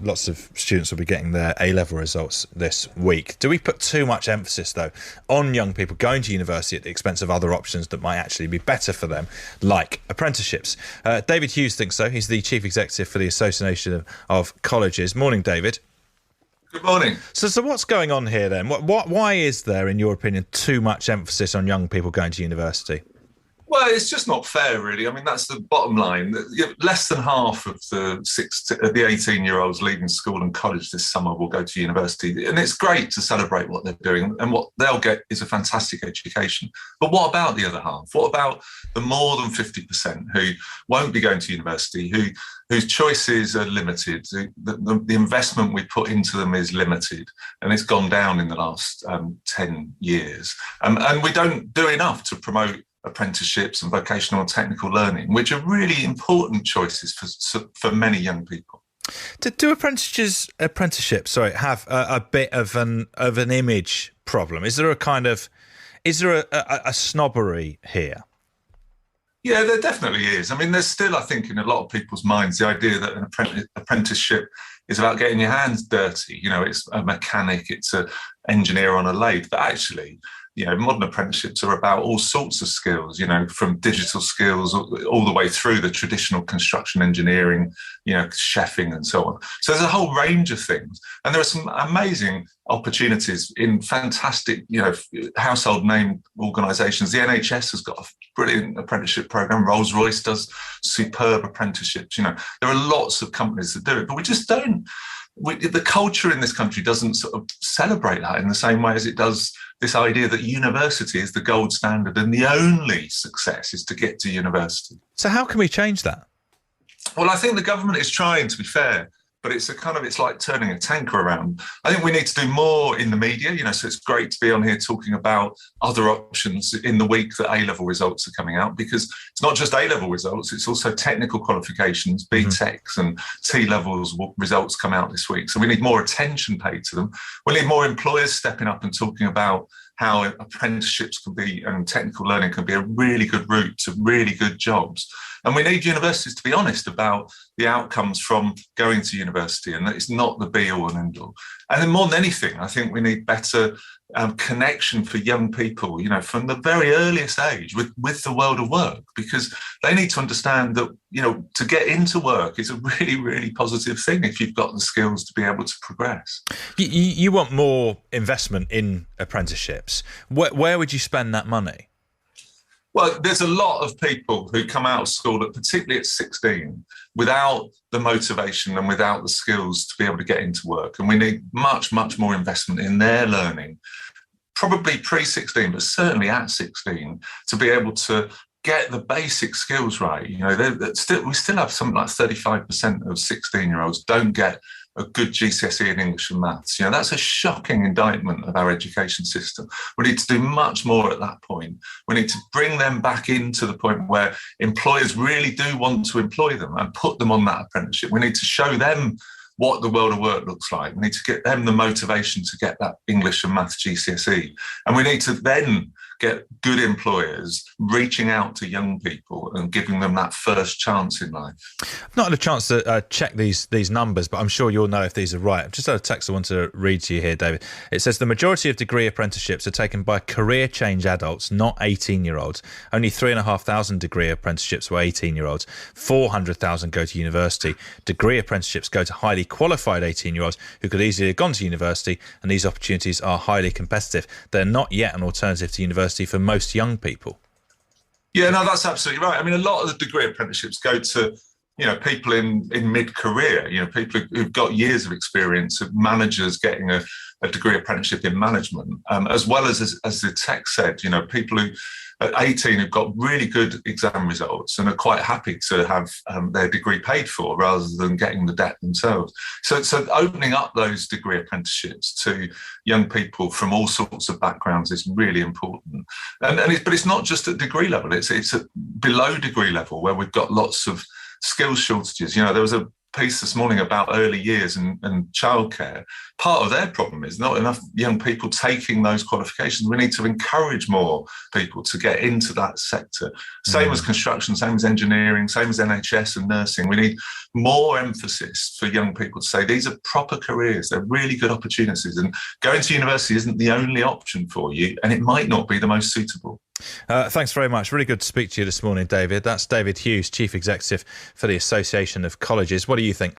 Lots of students will be getting their A-level results this week. Do we put too much emphasis, though, on young people going to university at the expense of other options that might actually be better for them, like apprenticeships? David Hughes thinks so. He's the Chief Executive for the Association of Colleges. Morning, David. Good morning. So what's going on here, then? Why is there, in your opinion, too much emphasis on young people going to university? Well, it's just not fair, really. I mean, that's the bottom line. Less than half of the 18-year-olds leaving school and college this summer will go to university. And it's great to celebrate what they're doing. And what they'll get is a fantastic education. But what about the other half? What about the more than 50% who won't be going to university, whose choices are limited? The investment we put into them is limited, and it's gone down in the last 10 years. And we don't do enough to promote apprenticeships and vocational and technical learning, which are really important choices for many young people. Do apprenticeships have a bit of an image problem? Is there a snobbery here? Yeah, there definitely is. I mean, there's still, I think, in a lot of people's minds, the idea that an apprenticeship is about getting your hands dirty. You know, it's a mechanic, it's an engineer on a lathe. But actually, modern apprenticeships are about all sorts of skills, from digital skills all the way through the traditional construction engineering, chefing and so on. So there's a whole range of things. And there are some amazing opportunities in fantastic, household name organisations. The NHS has got a brilliant apprenticeship programme. Rolls-Royce does superb apprenticeships. There are lots of companies that do it, but we just don't. The culture in this country doesn't sort of celebrate that in the same way as it does this idea that university is the gold standard and the only success is to get to university. So how can we change that? Well, I think the government is trying, to be fair, but it's like turning a tanker around. I think we need to do more in the media, so it's great to be on here talking about other options in the week that A-level results are coming out, because it's not just A-level results, it's also technical qualifications, BTECs and T-levels results come out this week. So we need more attention paid to them. We need more employers stepping up and talking about how apprenticeships can be and technical learning can be a really good route to really good jobs. And we need universities to be honest about the outcomes from going to university, and that it's not the be-all and end-all. And then more than anything, I think we need better connection for young people, from the very earliest age with the world of work, because they need to understand that, to get into work is a really, really positive thing if you've got the skills to be able to progress. You want more investment in apprenticeships. Where would you spend that money? Well, there's a lot of people who come out of school, particularly at 16, without the motivation and without the skills to be able to get into work. And we need much, much more investment in their learning, probably pre-16, but certainly at 16, to be able to get the basic skills right. We still have something like 35% of 16-year-olds don't get a good GCSE in English and maths. That's a shocking indictment of our education system. We need to do much more at that point. We need to bring them back into the point where employers really do want to employ them and put them on that apprenticeship. We need to show them what the world of work looks like. We need to get them the motivation to get that English and maths GCSE. And we need to then get good employers reaching out to young people and giving them that first chance in life. I've not had a chance to check these numbers, but I'm sure you'll know if these are right. I've just had a text I want to read to you here, David. It says the majority of degree apprenticeships are taken by career change adults, not 18-year-olds. Only 3,500 degree apprenticeships were 18-year-olds. 400,000 go to university. Degree apprenticeships go to highly qualified 18-year-olds who could easily have gone to university, and these opportunities are highly competitive. They're not yet an alternative to university for most young people. Yeah, no, that's absolutely right. I mean, a lot of the degree apprenticeships go to, people in mid-career, people who've got years of experience, of managers getting a degree apprenticeship in management, as well as the text said, people who at 18 who've got really good exam results and are quite happy to have their degree paid for rather than getting the debt themselves. So opening up those degree apprenticeships to young people from all sorts of backgrounds is really important. But it's not just at degree level, it's at below degree level where we've got lots of skills shortages. There was a piece this morning about early years and childcare. Part of their problem is not enough young people taking those qualifications. We need to encourage more people to get into that sector. Same as construction, same as engineering, same as NHS and nursing. We need more emphasis for young people to say these are proper careers. They're really good opportunities. And going to university isn't the only option for you, and it might not be the most suitable. Thanks very much. Really good to speak to you this morning, David. That's David Hughes, Chief Executive for the Association of Colleges. What do you think?